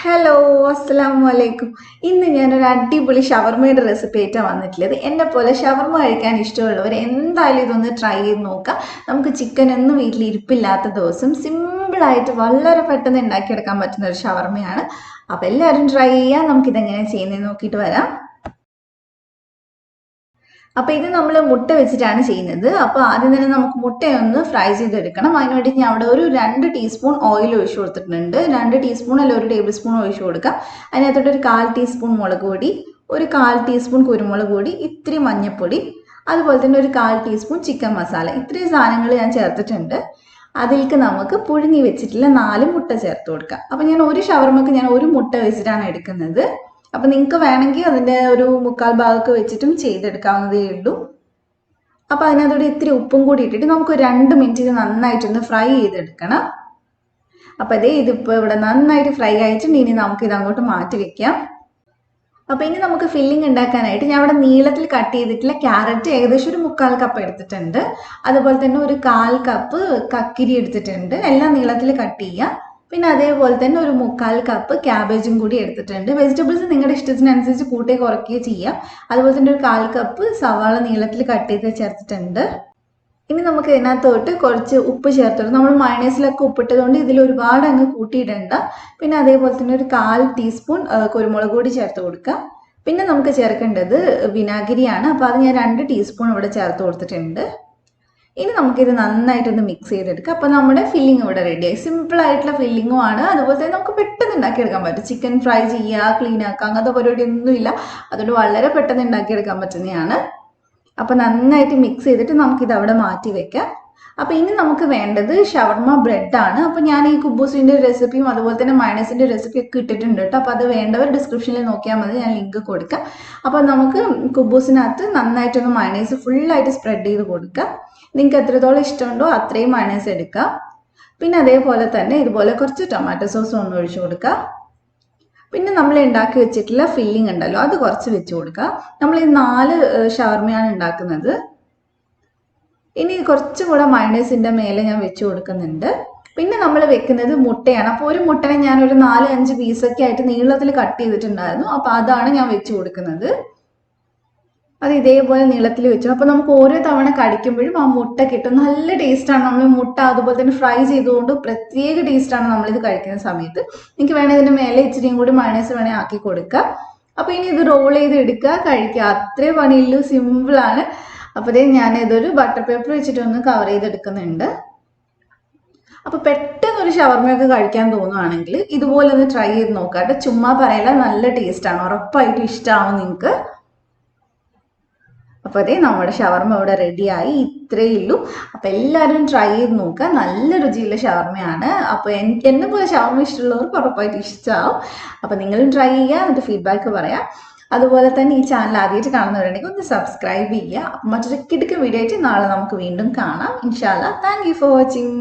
Hello അസ്സലാമു അലൈക്കും. ഇന്ന് ഞാനൊരു അടിപൊളി ഷവർമയുടെ റെസിപ്പി ആയിട്ടാണ് വന്നിട്ടുള്ളത്. എന്നെ പോലെ ഷവർമ കഴിക്കാൻ ഇഷ്ടമുള്ളവർ എന്തായാലും ഇതൊന്ന് ട്രൈ ചെയ്ത് നോക്കാം. നമുക്ക് ചിക്കൻ ഒന്നും വീട്ടിൽ ഇരിപ്പില്ലാത്ത ദിവസം സിമ്പിളായിട്ട് വളരെ പെട്ടെന്ന് ഉണ്ടാക്കിയെടുക്കാൻ പറ്റുന്ന ഒരു ഷവർമയാണ്. അപ്പോൾ എല്ലാവരും ട്രൈ ചെയ്യാം. നമുക്കിതെങ്ങനെ ചെയ്യുന്നത് നോക്കിയിട്ട് വരാം. അപ്പോൾ ഇത് നമ്മൾ മുട്ട വെച്ചിട്ടാണ് ചെയ്യുന്നത്. അപ്പോൾ ആദ്യം തന്നെ നമുക്ക് മുട്ടയൊന്ന് ഫ്രൈ ചെയ്തെടുക്കണം. അതിനുവേണ്ടി ഞാൻ അവിടെ ഒരു 2 ടീസ്പൂൺ ഓയിൽ ഒഴിച്ചു കൊടുത്തിട്ടുണ്ട്. 2 ടീസ്പൂൺ അല്ല 1 ടേബിൾ സ്പൂൺ ഒഴിച്ചു കൊടുക്കാം. അതിനകത്തോട്ട് ഒരു 1/4 ടീസ്പൂൺ മുളക് പൊടി, ഒരു 1/4 ടീസ്പൂൺ കുരുമുളക് പൊടി, ഇത്തിരി മഞ്ഞൾപ്പൊടി, അതുപോലെ തന്നെ ഒരു 1/4 ടീസ്പൂൺ ചിക്കൻ മസാല. ഇത്രയും സാധനങ്ങൾ ഞാൻ ചേർത്തിട്ടുണ്ട്. അതിലേക്ക് നമുക്ക് പുഴുങ്ങി വെച്ചിട്ടുള്ള 4 മുട്ട ചേർത്ത് കൊടുക്കാം. അപ്പോൾ ഞാൻ ഒരു ഷവർമക്ക് ഞാൻ ഒരു മുട്ട വെച്ചിട്ടാണ് എടുക്കുന്നത്. അപ്പോൾ നിങ്ങൾക്ക് വേണമെങ്കിൽ അതിൻ്റെ ഒരു 1/4 ഭാഗമൊക്കെ വെച്ചിട്ടും ചെയ്തെടുക്കാവുന്നതേ ഉള്ളൂ. അപ്പോൾ അതിനകത്തോടെ ഇത്തിരി ഉപ്പും കൂടി ഇട്ടിട്ട് നമുക്ക് 2 മിനിറ്റ് ഇത് നന്നായിട്ടൊന്ന് ഫ്രൈ ചെയ്തെടുക്കണം. അപ്പോൾ ഇതിപ്പോൾ ഇവിടെ നന്നായിട്ട് ഫ്രൈ ആയിട്ടുണ്ട്. ഇനി നമുക്കിത് അങ്ങോട്ട് മാറ്റി വെക്കാം. അപ്പോൾ ഇനി നമുക്ക് ഫില്ലിംഗ് ഉണ്ടാക്കാനായിട്ട് ഞാൻ ഇവിടെ നീളത്തിൽ കട്ട് ചെയ്തിട്ടുള്ള ക്യാരറ്റ് ഏകദേശം ഒരു 1/4 കപ്പ് എടുത്തിട്ടുണ്ട്. അതുപോലെ തന്നെ ഒരു 1/4 കപ്പ് കക്കിരി എടുത്തിട്ടുണ്ട്. എല്ലാം നീളത്തിൽ കട്ട് ചെയ്യുക. പിന്നെ അതേപോലെ തന്നെ ഒരു 1/4 കപ്പ് ക്യാബേജും കൂടി എടുത്തിട്ടുണ്ട്. വെജിറ്റബിൾസ് നിങ്ങളുടെ ഇഷ്ടത്തിനനുസരിച്ച് കൂട്ടുകയോ കുറയ്ക്കുകയോ ചെയ്യാം. അതുപോലെ തന്നെ ഒരു 1/4 കപ്പ് സവാള നീളത്തിൽ കട്ട് ചെയ്ത് ചേർത്തിട്ടുണ്ട്. ഇനി നമുക്ക് ഇതിനകത്തോട്ട് കുറച്ച് ഉപ്പ് ചേർത്തിട്ട് നമ്മൾ മയണൈസിലൊക്കെ ഉപ്പിട്ടതുകൊണ്ട് ഇതിൽ ഒരുപാട് അങ്ങ് കൂട്ടിയിടണ്ട. പിന്നെ അതേപോലെ തന്നെ ഒരു 1/4 ടീസ്പൂൺ കുരുമുളക് പൊടി ചേർത്ത് കൊടുക്കുക. പിന്നെ നമുക്ക് ചേർക്കേണ്ടത് വിനാഗിരിയാണ്. അപ്പോൾ അത് ഞാൻ 2 ടീസ്പൂൺ ഇവിടെ ചേർത്ത് കൊടുത്തിട്ടുണ്ട്. ഇനി നമുക്കിത് നന്നായിട്ടൊന്ന് മിക്സ് ചെയ്തെടുക്കാം. അപ്പോൾ നമ്മുടെ ഫില്ലിംഗ് ഇവിടെ റെഡിയായി. സിമ്പിളായിട്ടുള്ള ഫില്ലിങ്ങും ആണ്. അതുപോലെ തന്നെ നമുക്ക് പെട്ടെന്ന് ഉണ്ടാക്കിയെടുക്കാൻ പറ്റും. ചിക്കൻ ഫ്രൈ ചെയ്യുക, ക്ലീൻ ആക്കുക, അങ്ങനത്തെ പരിപാടിയൊന്നുമില്ല. അതുകൊണ്ട് വളരെ പെട്ടെന്ന് ഉണ്ടാക്കിയെടുക്കാൻ പറ്റുന്നതാണ്. അപ്പോൾ നന്നായിട്ട് മിക്സ് ചെയ്തിട്ട് നമുക്കിത് അവിടെ മാറ്റി വെക്കാം. അപ്പോൾ ഇനി നമുക്ക് വേണ്ടത് ഷവർമ ബ്രെഡാണ്. അപ്പോൾ ഞാൻ ഈ കുബൂസിൻ്റെ റെസിപ്പിയും അതുപോലെ തന്നെ മയണൈസിൻ്റെ റെസിപ്പിയൊക്കെ ഇട്ടിട്ടുണ്ട് കേട്ടോ. അപ്പോൾ അത് വേണ്ടവർ ഡിസ്ക്രിപ്ഷനിൽ നോക്കിയാൽ മതി, ഞാൻ ലിങ്ക് കൊടുക്കാം. അപ്പോൾ നമുക്ക് കുബൂസിനകത്ത് നന്നായിട്ടൊന്ന് മയണൈസ് ഫുള്ളായിട്ട് സ്പ്രെഡ് ചെയ്ത് കൊടുക്കാം. നിങ്ങൾക്ക് എത്രത്തോളം ഇഷ്ടമുണ്ടോ അത്രയും മയണൈസ് എടുക്കാം. പിന്നെ അതേപോലെ തന്നെ ഇതുപോലെ കുറച്ച് ടൊമാറ്റോ സോസ് ഒന്ന് ഒഴിച്ചു കൊടുക്കുക. പിന്നെ നമ്മൾ ഉണ്ടാക്കി വെച്ചിട്ടുള്ള ഫില്ലിംഗ് ഉണ്ടല്ലോ അത് കുറച്ച് വെച്ച് കൊടുക്കുക. നമ്മൾ ഈ 4 ഷവർമയാണ് ഉണ്ടാക്കുന്നത്. ഇനി കുറച്ചും കൂടെ മയണൈസിൻ്റെ മേലെ ഞാൻ വെച്ച് കൊടുക്കുന്നുണ്ട്. പിന്നെ നമ്മൾ വെക്കുന്നത് മുട്ടയാണ്. അപ്പോൾ ഒരു മുട്ടനെ ഞാനൊരു 4-5 പീസൊക്കെ ആയിട്ട് നീളത്തിൽ കട്ട് ചെയ്തിട്ടുണ്ടായിരുന്നു. അപ്പോൾ അതാണ് ഞാൻ വെച്ച് കൊടുക്കുന്നത്. അത് ഇതേപോലെ നീളത്തിൽ വെച്ചു. അപ്പോൾ നമുക്ക് ഓരോ തവണ കടിക്കുമ്പോഴും ആ മുട്ട കിട്ടും. നല്ല ടേസ്റ്റാണ്. നമ്മൾ മുട്ട അതുപോലെ തന്നെ ഫ്രൈ ചെയ്തുകൊണ്ട് പ്രത്യേക ടേസ്റ്റാണ് നമ്മളിത് കഴിക്കുന്ന സമയത്ത്. നിങ്ങൾക്ക് വേണമെങ്കിൽ ഇതിൻ്റെ മേലെ ഇച്ചിരിയും കൂടി മയണൈസ് വേണമെങ്കിൽ ആക്കി കൊടുക്കുക. അപ്പോൾ ഇനി ഇത് റോൾ ചെയ്ത് എടുക്കുക, കഴിക്കുക. അത്രേ പണിയുള്ളൂ, സിമ്പിളാണ്. അപ്പോൾ ഞാനിതൊരു ബട്ടർ പേപ്പർ വെച്ചിട്ടൊന്ന് കവർ ചെയ്തെടുക്കുന്നുണ്ട്. അപ്പോൾ പെട്ടെന്ന് ഒരു ഷവർമയൊക്കെ കഴിക്കാൻ തോന്നുവാണെങ്കിൽ ഇതുപോലെ ഒന്ന് ട്രൈ ചെയ്ത് നോക്കാം കേട്ടോ. ചുമ്മാ പറയല, നല്ല ടേസ്റ്റാണ്. ഉറപ്പായിട്ടും ഇഷ്ടമാവും നിങ്ങൾക്ക്. അപ്പോൾ നമ്മുടെ ഷവർമ ഇവിടെ റെഡിയായി. ഇത്രയേ ഉള്ളൂ. അപ്പോൾ എല്ലാവരും ട്രൈ ചെയ്ത് നോക്കുക. നല്ല രുചിയുള്ള ഷവർമയാണ്. അപ്പോൾ എന്നെ പോലെ ഷവർമ ഇഷ്ടമുള്ളവർക്ക് ഉറപ്പായിട്ട് ഇഷ്ടമാവും. അപ്പോൾ നിങ്ങളും ട്രൈ ചെയ്യുക, എന്നിട്ട് ഫീഡ്ബാക്ക് പറയാം. അതുപോലെ തന്നെ ഈ ചാനൽ ആദ്യമായിട്ട് കാണുന്നവരുണ്ടെങ്കിൽ ഒന്ന് സബ്സ്ക്രൈബ് ചെയ്യുക. അപ്പോൾ മറ്റൊരു കിടുക്കൻ വീഡിയോ ആയിട്ട് നാളെ നമുക്ക് വീണ്ടും കാണാം ഇൻഷാ അല്ലാഹ്. Thank you for watching.